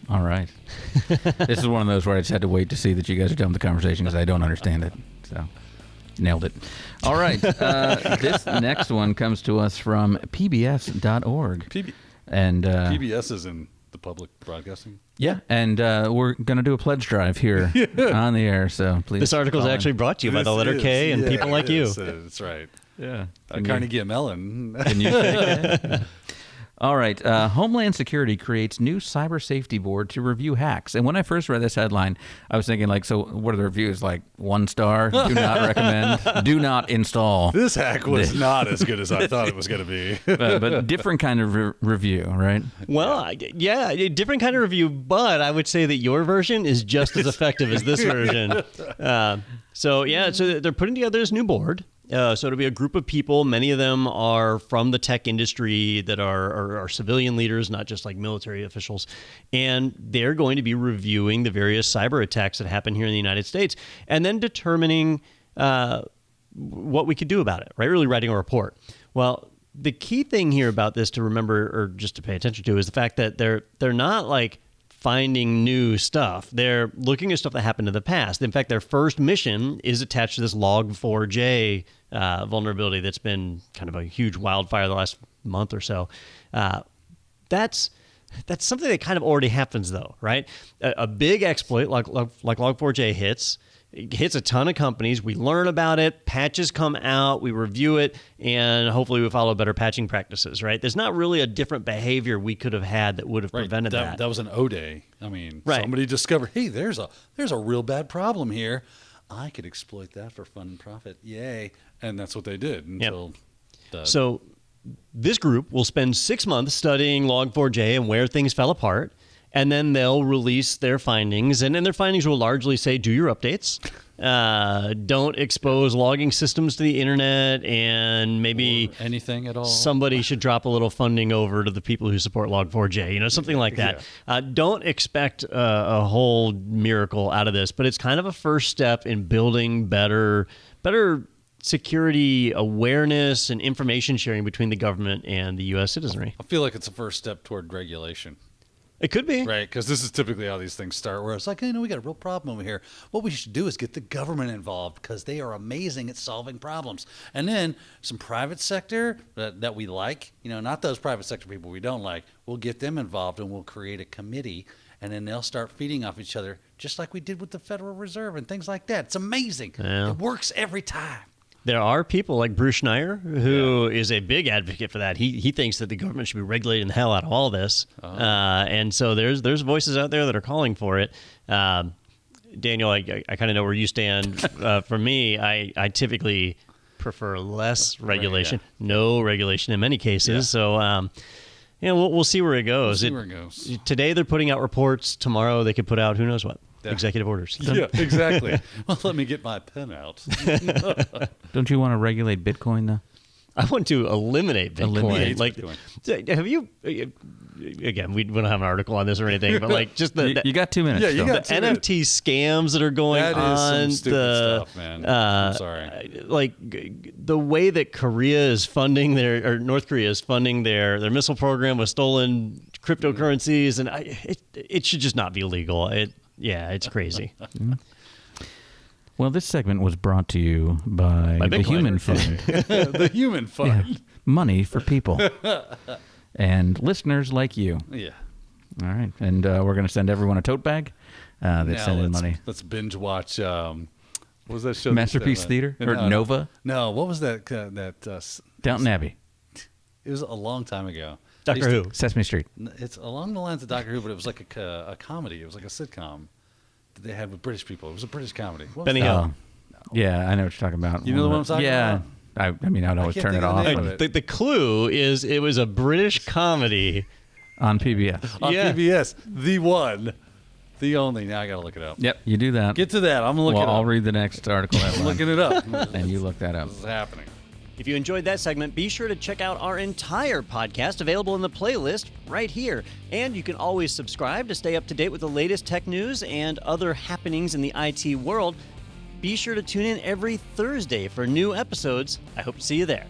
All right. This is one of those where I just had to wait to see that you guys are done with the conversation because I don't understand it. So, nailed it. All right. This next one comes to us from pbs.org. And PBS is in the public broadcasting? Yeah, and we're going to do a pledge drive here on the air, so please. This article is actually brought to you by the letter K and people like you. That's right. Yeah. Carnegie Mellon. Can you take it? All right. Homeland Security creates new cyber safety board to review hacks. And when I first read this headline, I was thinking, like, so what are the reviews? Like, 1 star, do not recommend, do not install. This hack was not as good as I thought it was going to be. But different kind of review, right? Well, yeah, different kind of review, but I would say that your version is just as effective as this version. So they're putting together this new board. So it'll be a group of people. Many of them are from the tech industry that are civilian leaders, not just like military officials. And they're going to be reviewing the various cyber attacks that happen here in the United States and then determining what we could do about it, right? Really writing a report. Well, the key thing here about this to remember or just to pay attention to is the fact that they're not like finding new stuff. They're looking at stuff that happened in the past. In fact, their first mission is attached to this Log4j vulnerability that's been kind of a huge wildfire the last month or so. That's something that kind of already happens, though, right? A big exploit like Log4j hits a ton of companies. We learn about it, patches come out, we review it, and hopefully we follow better patching practices, right? There's not really a different behavior we could have had that would have prevented that. That was an O-Day. I mean, somebody discovered, hey, there's a real bad problem here. I could exploit that for fun and profit. Yay. And that's what they did until... So this group will spend 6 months studying Log4j and where things fell apart. And then they'll release their findings, and then their findings will largely say, do your updates, don't expose logging systems to the internet, and maybe or anything at all. Somebody should drop a little funding over to the people who support Log4j, something like that. Yeah. Don't expect a whole miracle out of this, but it's kind of a first step in building better security awareness and information sharing between the government and the U.S. citizenry. I feel like it's a first step toward regulation. It could be. Right, because this is typically how these things start, where it's like, we got a real problem over here. What we should do is get the government involved because they are amazing at solving problems. And then some private sector that we like, not those private sector people we don't like, we'll get them involved and we'll create a committee, and then they'll start feeding off each other, just like we did with the Federal Reserve and things like that. It's amazing. Yeah. It works every time. There are people like Bruce Schneier, who is a big advocate for that. He thinks that the government should be regulating the hell out of all this. And so there's voices out there that are calling for it. Daniel, I kind of know where you stand. For me, I typically prefer less regulation, no regulation in many cases. Yeah. So, we'll see where it goes. Today they're putting out reports. Tomorrow they could put out who knows what. Yeah. Executive orders. Yeah, exactly. Well, let me get my pen out. Don't you want to regulate Bitcoin, though? I want to eliminate Bitcoin. Bitcoin. Have you? Again, we don't have an article on this or anything, but like just you got 2 minutes. Yeah, you got the NFT scams that are going on. That is some stupid stuff, man. I'm sorry. Like the way that Korea is funding North Korea is funding their missile program with stolen cryptocurrencies, and it should just not be legal. It's crazy. Well, this segment was brought to you by the Human Fund. The Human Fund. Yeah. Money for people. And listeners like you. Yeah. All right. And we're going to send everyone a tote bag. They send in money. Let's binge watch, what was that show? Masterpiece Theater? Or Nova? No, what was that? Downton Abbey. It was a long time ago. Doctor Who. Sesame Street. It's along the lines of Doctor Who, but it was like a comedy. It was like a sitcom that they had with British people. It was a British comedy. Benny Hill. No. Yeah, I know what you're talking about. You know the one I'm talking about? I mean, I'd always turn it off. The clue is it was a British comedy. On PBS. On PBS. The one. The only. Now I got to look it up. Yep, you do that. Get to that. I'm going to look it up. I'll read the next article. I'm looking it up. And you look that up. This is happening. If you enjoyed that segment, be sure to check out our entire podcast available in the playlist right here. And you can always subscribe to stay up to date with the latest tech news and other happenings in the IT world. Be sure to tune in every Thursday for new episodes. I hope to see you there.